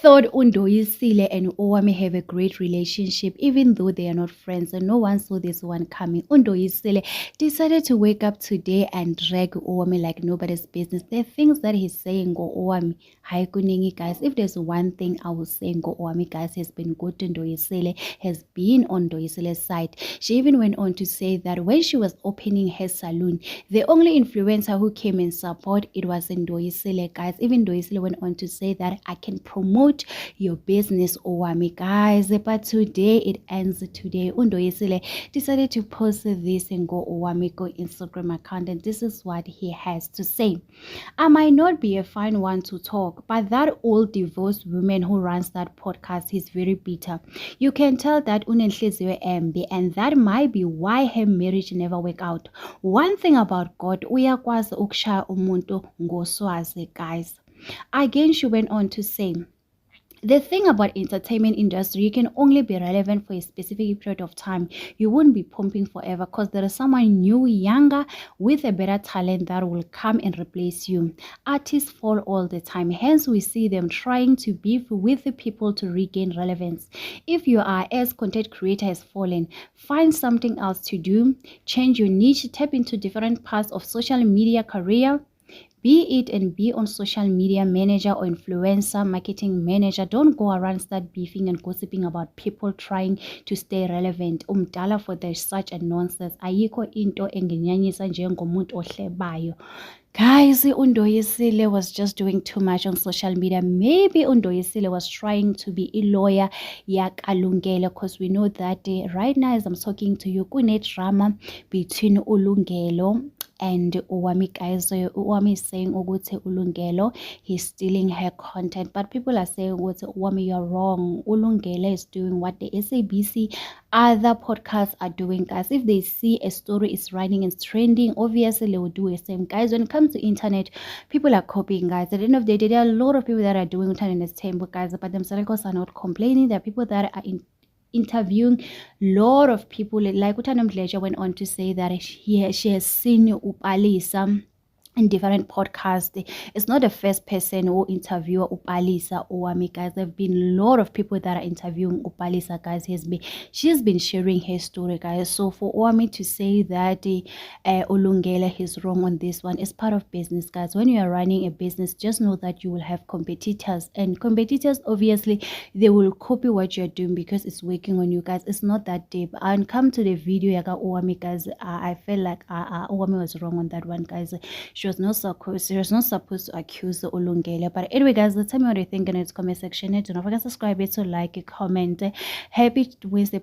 thought Undoyisile and Owami have a great relationship, even though they are not friends, and no one saw this one coming. Undoyisile decided to wake up today and drag Owami like nobody's business. The things that he's saying, go Owami, hi kuningi guys. If there's one thing I was saying, go Owami guys, has been good to Undoyisile, has been on Undoyisile's side. She even went on to say that when she was opening her salon, the only influencer who came in support, it was Ndoyisile, guys. Even Ndoyisile went on to say that I can promote your business, Owami, guys. But today, it ends today. Ndoyisile decided to post this and go Owami go Instagram account, and this is what he has to say. I might not be a fine one to talk, but that old divorced woman who runs that podcast is very bitter. You can tell that unenhliziyo embi, and that might be why her marriage never worked out. One thing about God, uyakwazi ukushaya umuntu ngoswazi, guys. Again, she went on to say, the thing about entertainment industry, you can only be relevant for a specific period of time. You won't be pumping forever because there is someone new, younger, with a better talent that will come and replace you. Artists fall all the time. Hence, we see them trying to beef with the people to regain relevance. If you are as content creator has fallen, find something else to do. Change your niche. Tap into different parts of social media career. Be it and be on social media manager or influencer marketing manager. Don't go around start beefing and gossiping about people trying to stay relevant. Umdala for there's such a nonsense. Ayikho into enginyanyisa njengomuntu ohlebayo. Guys, Undoyisile was just doing too much on social media. Maybe Undoyisile was trying to be a lawyer, Yakalungele, because we know that right now as I'm talking to you, kune drama between Ulungelo and Owami, guys. So Owami is saying ukuthi Ulungelo, he's stealing her content, but people are saying Owami, you're wrong. Ulungelo is doing what the SABC other podcasts are doing, guys. If they see a story is running and trending, obviously they will do the same, guys. When it comes to internet, people are copying, guys. At the end of the day, there are a lot of people that are doing internet entertainment, guys, but themselves are not complaining. There are people that are interviewing lot of people, like Utanam Leisure went on to say that she has seen Upalisa in different podcasts. It's not the first person who interview Upalisa Owami, guys. There have been a lot of people that are interviewing Upalisa, guys. She's been sharing her story, guys. So for Owami to say that Ulungele is wrong on this one, it's part of business, guys. When you are running a business, just know that you will have competitors, and competitors obviously they will copy what you're doing because it's working on you, guys. It's not that deep. And come to the video, yaga Owami, guys. I feel like Owami was wrong on that one, guys. She was not supposed to accuse Ulungele. But anyway, guys, tell me what you think in the comment section. Do not forget to subscribe, to like, comment. Happy Wednesday.